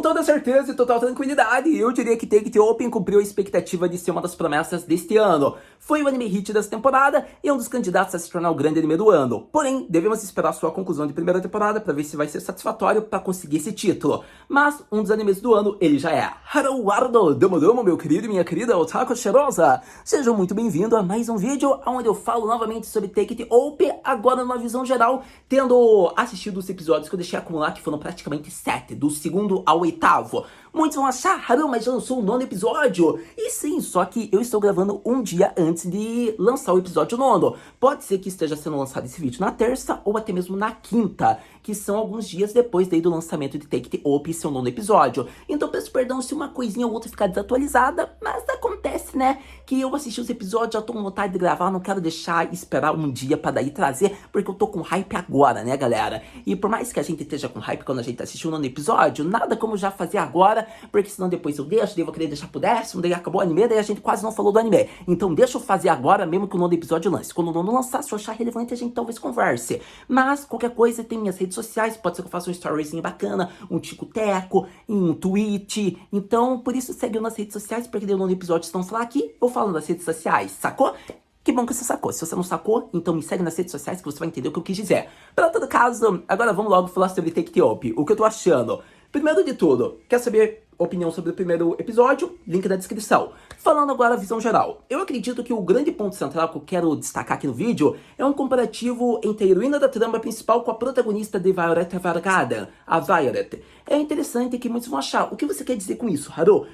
toda certeza e total tranquilidade, eu diria que Take It Open cumpriu a expectativa de ser uma das promessas deste ano. Foi o anime hit dessa temporada e é um dos candidatos a se tornar o grande anime do ano. Porém, devemos esperar sua conclusão de primeira temporada para ver se vai ser satisfatório para conseguir esse título. Mas um dos animes do ano ele já é. Haruardo, domo meu querido e minha querida otaku cheirosa. Sejam muito bem-vindos a mais um vídeo onde eu falo novamente sobre Take It Open, agora numa visão geral, tendo assistido os episódios que eu deixei acumular, que foram praticamente 7, do segundo ao 8º. Muitos vão achar, Haru, mas já lançou o 9º episódio. E sim, só que eu estou gravando um dia antes de lançar o episódio 9º. Pode ser que esteja sendo lançado esse vídeo na terça ou até mesmo na quinta, que são alguns dias depois daí do lançamento de Take It Open, seu 9º episódio. Então peço perdão se uma coisinha ou outra ficar desatualizada, mas acontece, né? Que eu assisti os episódios, já tô com vontade de gravar, não quero deixar esperar um dia pra daí trazer, porque eu tô com hype agora, né, galera? E por mais que a gente esteja com hype quando a gente assistiu o 9º episódio, nada como já fazer agora, porque senão depois eu deixo, daí eu vou querer deixar pro 10º, daí acabou o anime, daí a gente quase não falou do anime. Então deixa eu fazer agora, mesmo que o 9º episódio lance. Quando o 9º lançar, se eu achar relevante, a gente talvez converse. Mas, qualquer coisa, tem minhas redes sociais, pode ser que eu faça um storyzinho bacana, um tico-teco, um tweet. Então, por isso, segue eu nas redes sociais, porque daí o 9º episódio estão falar aqui, eu falo nas redes sociais, sacou? Que bom que você sacou. Se você não sacou, então me segue nas redes sociais que você vai entender o que eu quis dizer. Para todo caso, agora vamos logo falar sobre Take It Open. O que eu tô achando? Primeiro de tudo, quer saber opinião sobre o primeiro episódio? Link na descrição. Falando agora a visão geral. Eu acredito que o grande ponto central que eu quero destacar aqui no vídeo é um comparativo entre a heroína da trama principal com a protagonista de Violet Evergarden, a Violet. É interessante que muitos vão achar, o que você quer dizer com isso, Haru?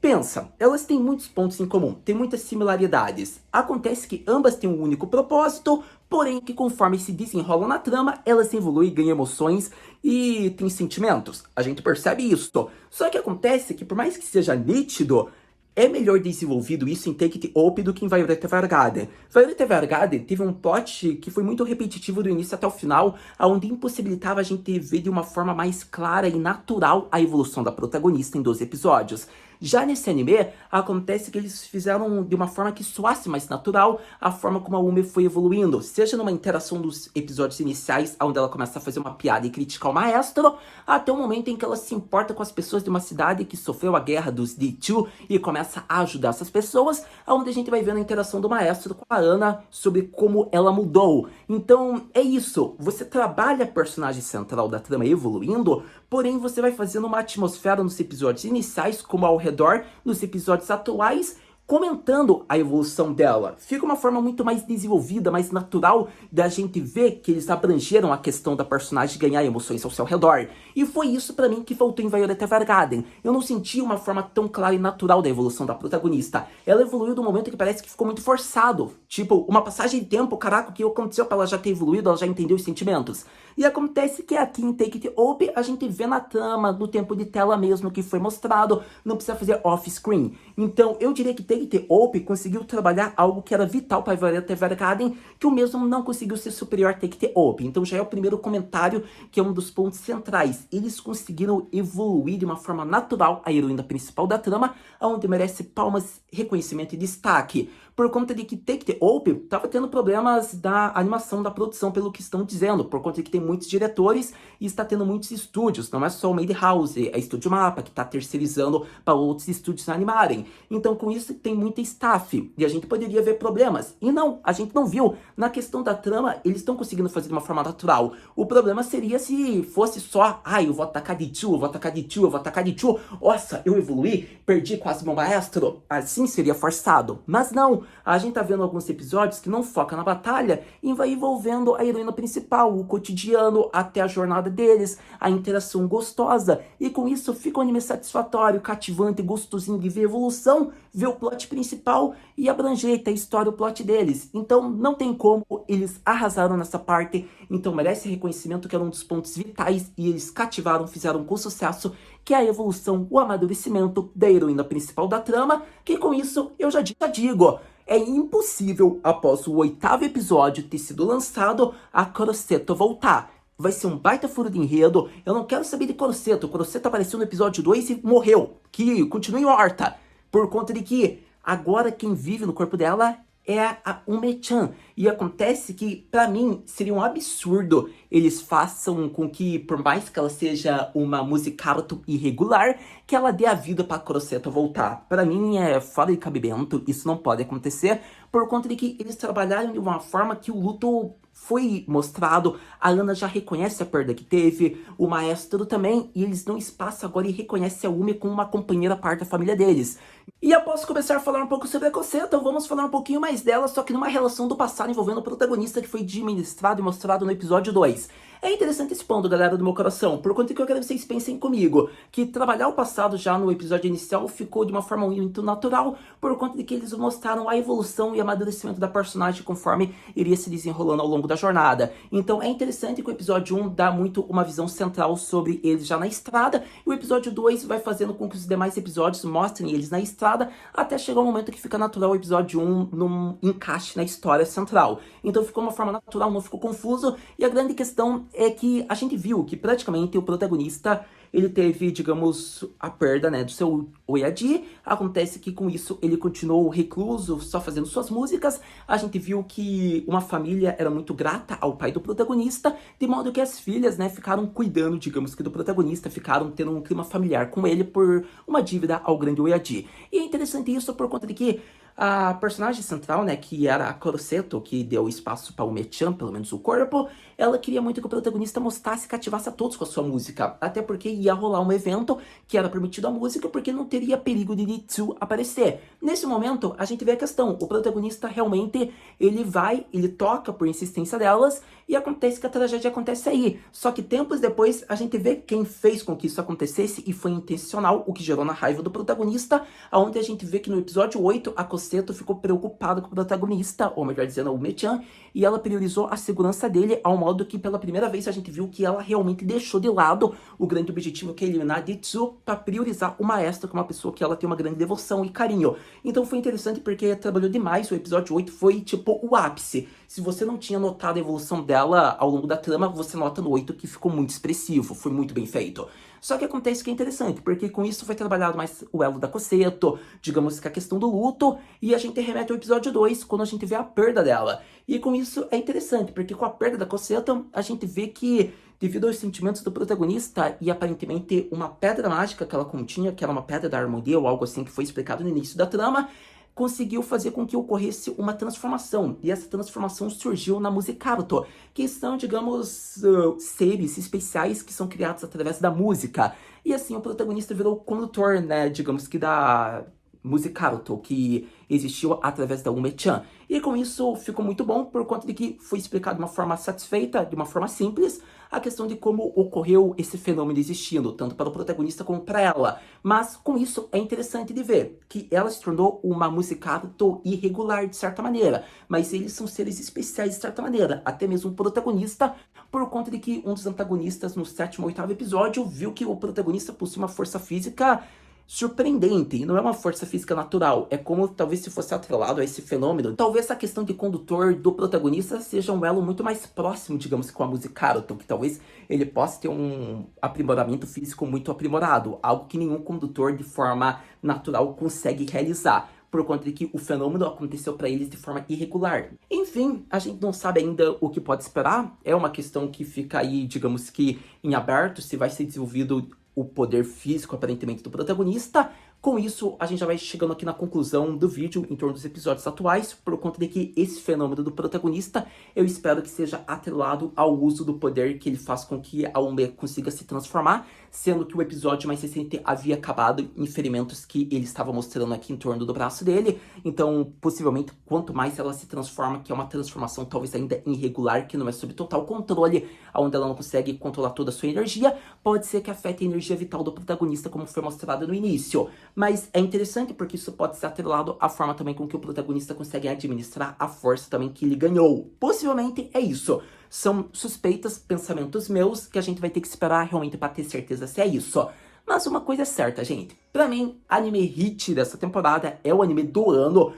Pensa, elas têm muitos pontos em comum, têm muitas similaridades. Acontece que ambas têm um único propósito, porém que conforme se desenrolam na trama, elas evoluem, ganham emoções e têm sentimentos. A gente percebe isso. Só que acontece que por mais que seja nítido, é melhor desenvolvido isso em Take It Open do que em Violet Evergarden. Violet Evergarden teve um plot que foi muito repetitivo do início até o final, onde impossibilitava a gente ver de uma forma mais clara e natural a evolução da protagonista em 12 episódios. Já nesse anime, acontece que eles fizeram de uma forma que soasse mais natural a forma como a Ume foi evoluindo, seja numa interação dos episódios iniciais, onde ela começa a fazer uma piada e criticar o maestro, até o momento em que ela se importa com as pessoas de uma cidade que sofreu a guerra dos D2 e começa a ajudar essas pessoas, onde a gente vai vendo a interação do maestro com a Ana sobre como ela mudou. Então, é isso, você trabalha a personagem central da trama evoluindo, porém você vai fazendo uma atmosfera nos episódios iniciais, como ao redor, nos episódios atuais, comentando a evolução dela. Fica uma forma muito mais desenvolvida, mais natural da gente ver que eles abrangeram a questão da personagem ganhar emoções ao seu redor. E foi isso pra mim que faltou em Violet Evergarden. Eu não senti uma forma tão clara e natural da evolução da protagonista. Ela evoluiu de um momento que parece que ficou muito forçado. Tipo, uma passagem de tempo, caraca, o que aconteceu pra ela já ter evoluído, ela já entendeu os sentimentos. E acontece que aqui em Take It Open, a gente vê na trama, no tempo de tela mesmo que foi mostrado, não precisa fazer off-screen. Então, eu diria que Take It Open conseguiu trabalhar algo que era vital para Violet Evergarden, que o mesmo não conseguiu ser superior a Take It Open. Então já é o primeiro comentário, que é um dos pontos centrais. Eles conseguiram evoluir de uma forma natural a heroína principal da trama, onde merece palmas, reconhecimento e destaque. Por conta de que Take It Open estava tendo problemas da animação, da produção, pelo que estão dizendo, por conta de que tem muitos diretores e está tendo muitos estúdios, não é só o Madhouse, é Estúdio Mapa, que está terceirizando para outros estúdios animarem. Então com isso tem muita staff, e a gente poderia ver problemas. E não, a gente não viu. Na questão da trama, eles estão conseguindo fazer de uma forma natural. O problema seria se fosse só, eu vou atacar de tio, eu vou atacar de tio, eu vou atacar de tio. Nossa, eu evoluí, perdi quase meu maestro. Assim seria forçado. Mas não, a gente tá vendo alguns episódios que não foca na batalha e vai envolvendo a heroína principal, o cotidiano, até a jornada deles, a interação gostosa. E com isso fica um anime satisfatório, cativante, gostosinho de ver a evolução, ver o plot principal e abranger a história, o plot deles. Então não tem como, eles arrasaram nessa parte, então merece reconhecimento, que era um dos pontos vitais, e eles cativaram, fizeram com sucesso, que é a evolução, o amadurecimento da heroína principal da trama, que com isso eu já digo, é impossível, após o 8º episódio ter sido lançado, a Crosseto voltar. Vai ser um baita furo de enredo, eu não quero saber de Crosseto. O Crosseto apareceu no episódio 2 e morreu, que continue morta, por conta de que agora quem vive no corpo dela é a Ume-chan. E acontece que, pra mim, seria um absurdo eles façam com que, por mais que ela seja uma musicato irregular, que ela dê a vida pra Crosseto voltar. Pra mim é fora de cabimento, isso não pode acontecer, por conta de que eles trabalharam de uma forma que o luto foi mostrado, a Ana já reconhece a perda que teve, o maestro também, e eles dão espaço agora e reconhecem a Umi como uma companheira parte da família deles. E após começar a falar um pouco sobre a Coseta, vamos falar um pouquinho mais dela, só que numa relação do passado envolvendo o protagonista que foi administrado e mostrado no episódio 2. É interessante esse ponto, galera do meu coração, por conta que eu quero que vocês pensem comigo, que trabalhar o passado já no episódio inicial ficou de uma forma muito natural, por conta de que eles mostraram a evolução e amadurecimento da personagem conforme iria se desenrolando ao longo da jornada. Então é interessante que o episódio 1 dá muito uma visão central sobre eles já na estrada, e o episódio 2 vai fazendo com que os demais episódios mostrem eles na estrada, até chegar um momento que fica natural o episódio 1 num encaixe na história central. Então ficou uma forma natural, não ficou confuso, e a grande questão é que a gente viu que praticamente o protagonista, ele teve, digamos, a perda, né, do seu Oyadi. Acontece que com isso ele continuou recluso, só fazendo suas músicas. A gente viu que uma família era muito grata ao pai do protagonista, de modo que as filhas, né, ficaram cuidando, digamos que do protagonista, ficaram tendo um clima familiar com ele por uma dívida ao grande Oyadi. E é interessante isso por conta de que a personagem central, né, que era a Crosseto, que deu espaço para o Ume-chan, pelo menos o corpo, ela queria muito que o protagonista mostrasse e cativasse a todos com a sua música, até porque ia rolar um evento que era permitido a música, porque não teria perigo de Ritsu aparecer. Nesse momento, a gente vê a questão, o protagonista realmente, ele toca por insistência delas, e acontece que a tragédia acontece aí. Só que tempos depois, a gente vê quem fez com que isso acontecesse, e foi intencional, o que gerou na raiva do protagonista, onde a gente vê que no episódio 8, a Cosseto ficou preocupada com o protagonista, ou melhor dizendo, o Ume-chan, e ela priorizou a segurança dele, ao modo que pela primeira vez a gente viu que ela realmente deixou de lado o grande objetivo, que é eliminar Ritsu, para priorizar o maestro, que é uma pessoa que ela tem uma grande devoção e carinho. Então foi interessante porque trabalhou demais, o episódio 8 foi tipo o ápice. Se você não tinha notado a evolução dela ao longo da trama, você nota no 8 que ficou muito expressivo, foi muito bem feito. Só que acontece que é interessante, porque com isso foi trabalhado mais o elo da Cosseto, digamos que a questão do luto, e a gente remete ao episódio 2, quando a gente vê a perda dela. E com isso é interessante, porque com a perda da Cosseto, a gente vê que, devido aos sentimentos do protagonista e aparentemente uma pedra mágica que ela continha, que era uma pedra da harmonia ou algo assim que foi explicado no início da trama, conseguiu fazer com que ocorresse uma transformação. E essa transformação surgiu na Musicato, que são, digamos, seres especiais que são criados através da música. E assim, o protagonista virou o condutor, né, digamos que da Musicato, que existiu através da Ume-chan. E com isso ficou muito bom, por conta de que foi explicado de uma forma satisfeita, de uma forma simples, a questão de como ocorreu esse fenômeno existindo, tanto para o protagonista como para ela. Mas com isso é interessante de ver que ela se tornou uma Musicato irregular de certa maneira, mas eles são seres especiais de certa maneira, até mesmo o protagonista, por conta de que um dos antagonistas no 7º ou 8º episódio viu que o protagonista possui uma força física surpreendente, e não é uma força física natural, é como talvez se fosse atrelado a esse fenômeno. Talvez a questão de condutor do protagonista seja um elo muito mais próximo, digamos, com a Musicato, que talvez ele possa ter um aprimoramento físico muito aprimorado, algo que nenhum condutor de forma natural consegue realizar, por conta de que o fenômeno aconteceu para eles de forma irregular. Enfim, a gente não sabe ainda o que pode esperar, é uma questão que fica aí, digamos que em aberto, se vai ser desenvolvido o poder físico, aparentemente, do protagonista. Com isso, a gente já vai chegando aqui na conclusão do vídeo, em torno dos episódios atuais, por conta de que esse fenômeno do protagonista, eu espero que seja atrelado ao uso do poder que ele faz com que a Ume consiga se transformar, sendo que o episódio mais recente havia acabado em ferimentos que ele estava mostrando aqui em torno do braço dele. Então, possivelmente, quanto mais ela se transforma, que é uma transformação talvez ainda irregular, que não é sob total controle, onde ela não consegue controlar toda a sua energia, pode ser que afete a energia vital do protagonista, como foi mostrado no início. Mas é interessante porque isso pode ser atrelado à forma também com que o protagonista consegue administrar a força também que ele ganhou. Possivelmente é isso. São suspeitas, pensamentos meus, que a gente vai ter que esperar realmente para ter certeza se é isso. Mas uma coisa é certa, gente. Pra mim, anime hit dessa temporada é o anime do ano.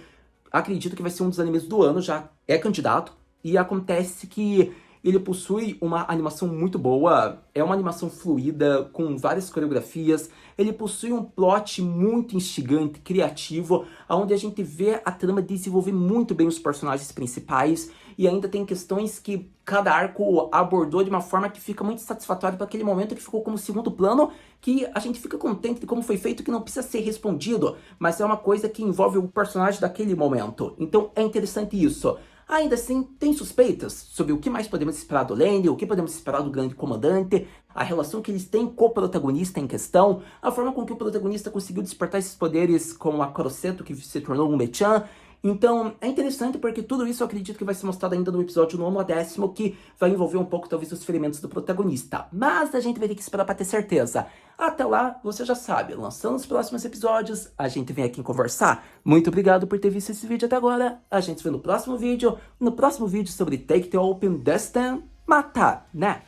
Acredito que vai ser um dos animes do ano, já é candidato. E acontece que Ele possui uma animação muito boa, é uma animação fluida, com várias coreografias. Ele possui um plot muito instigante, criativo, onde a gente vê a trama desenvolver muito bem os personagens principais. E ainda tem questões que cada arco abordou de uma forma que fica muito satisfatória para aquele momento que ficou como segundo plano, que a gente fica contente de como foi feito, que não precisa ser respondido, mas é uma coisa que envolve o personagem daquele momento. Então é interessante isso. Ainda assim, tem suspeitas sobre o que mais podemos esperar do Lenny, o que podemos esperar do grande comandante, a relação que eles têm com o protagonista em questão, a forma com que o protagonista conseguiu despertar esses poderes com a Crosseto, que se tornou um Mechan. Então, é interessante porque tudo isso eu acredito que vai ser mostrado ainda no episódio 9 a 10º, que vai envolver um pouco, talvez, os ferimentos do protagonista. Mas a gente vai ter que esperar pra ter certeza. Até lá, você já sabe, lançando os próximos episódios, a gente vem aqui conversar. Muito obrigado por ter visto esse vídeo até agora. A gente se vê no próximo vídeo sobre Take the Open Destin Mata, né?